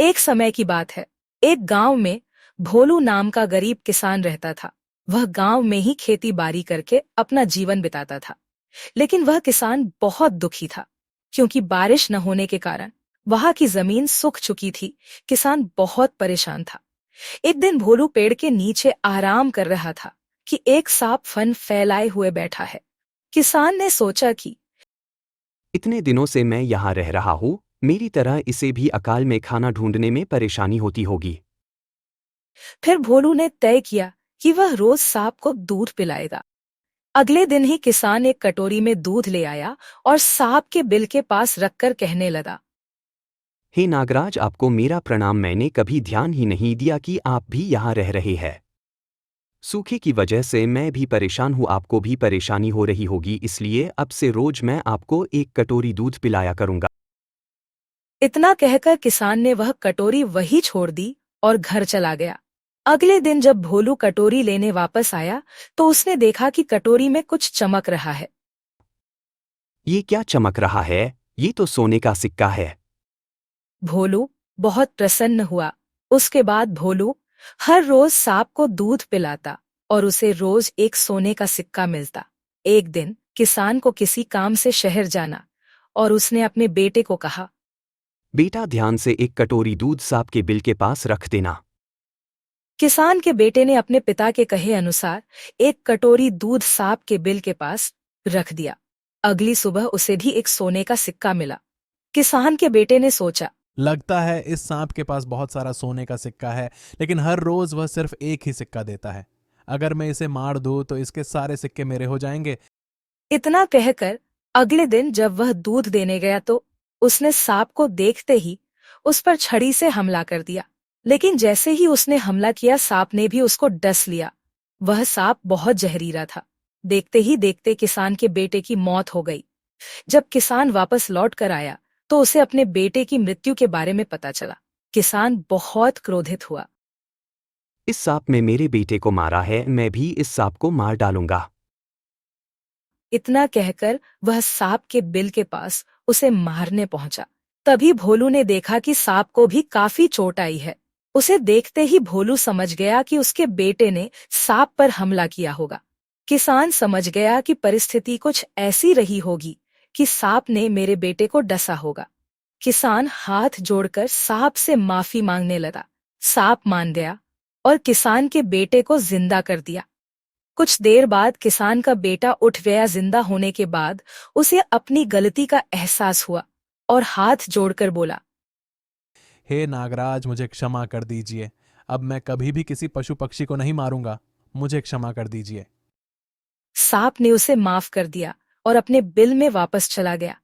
एक समय की बात है। एक गांव में भोलू नाम का गरीब किसान रहता था। वह गांव में ही खेती बाड़ी करके अपना जीवन बिताता था। लेकिन वह किसान बहुत दुखी था, क्योंकि बारिश न होने के कारण वहां की जमीन सूख चुकी थी। किसान बहुत परेशान था। एक दिन भोलू पेड़ के नीचे आराम कर रहा था कि एक सांप फन फैलाए हुए बैठा है। किसान ने सोचा कि इतने दिनों से मैं यहाँ रह रहा हूँ, मेरी तरह इसे भी अकाल में खाना ढूंढने में परेशानी होती होगी। फिर भोलू ने तय किया कि वह रोज सांप को दूध पिलाएगा। अगले दिन ही किसान एक कटोरी में दूध ले आया और सांप के बिल के पास रखकर कहने लगा, हे नागराज, आपको मेरा प्रणाम। मैंने कभी ध्यान ही नहीं दिया कि आप भी यहाँ रह रहे हैं। सूखे की वजह से मैं भी परेशान हूँ, आपको भी परेशानी हो रही होगी, इसलिए अब से रोज मैं आपको एक कटोरी दूध पिलाया करूँगा। इतना कहकर किसान ने वह कटोरी वही छोड़ दी और घर चला गया। अगले दिन जब भोलू कटोरी लेने वापस आया तो उसने देखा कि कटोरी में कुछ चमक रहा है। ये क्या चमक रहा है? ये तो सोने का सिक्का है। भोलू बहुत प्रसन्न हुआ। उसके बाद भोलू हर रोज सांप को दूध पिलाता और उसे रोज एक सोने का सिक्का मिलता। एक दिन किसान को किसी काम से शहर जाना और उसने अपने बेटे को कहा, बेटा, ध्यान से एक कटोरी दूध सांप के बिल के पास रख देना। किसान के बेटे ने अपने पिता के कहे अनुसार एक कटोरी दूध सांप के बिल के पास रख दिया। अगली सुबह उसे भी एक सोने का सिक्का मिला। किसान के बेटे ने सोचा, लगता है इस सांप के पास बहुत सारा सोने का सिक्का है, लेकिन हर रोज वह सिर्फ एक ही सिक्का देता है। अगर मैं इसे मार दूं तो इसके सारे सिक्के मेरे हो जाएंगे। इतना कहकर अगले दिन जब वह दूध देने गया तो उसने सांप को देखते ही उस पर छड़ी से हमला कर दिया। लेकिन जैसे ही उसने हमला किया, सांप ने भी उसको डस लिया। वह सांप बहुत जहरीला था। देखते ही देखते किसान के बेटे की मौत हो गई। जब किसान वापस लौट कर आया तो उसे अपने बेटे की मृत्यु के बारे में पता चला। किसान बहुत क्रोधित हुआ। इस सांप ने मेरे बेटे को मारा है, मैं भी इस सांप को मार डालूंगा। इतना कहकर वह सांप के बिल के पास उसे मारने पहुंचा। तभी भोलू ने देखा कि सांप को भी काफी चोट आई है। उसे देखते ही भोलू समझ गया कि उसके बेटे ने सांप पर हमला किया होगा। किसान समझ गया कि परिस्थिति कुछ ऐसी रही होगी कि सांप ने मेरे बेटे को डसा होगा। किसान हाथ जोड़कर सांप से माफी मांगने लगा। सांप मान गया और किसान के बेटे को जिंदा कर दिया। कुछ देर बाद किसान का बेटा उठ गया। जिंदा होने के बाद उसे अपनी गलती का एहसास हुआ और हाथ जोड़कर बोला, हे नागराज, मुझे क्षमा कर दीजिए। अब मैं कभी भी किसी पशु पक्षी को नहीं मारूंगा। मुझे क्षमा कर दीजिए। सांप ने उसे माफ कर दिया और अपने बिल में वापस चला गया।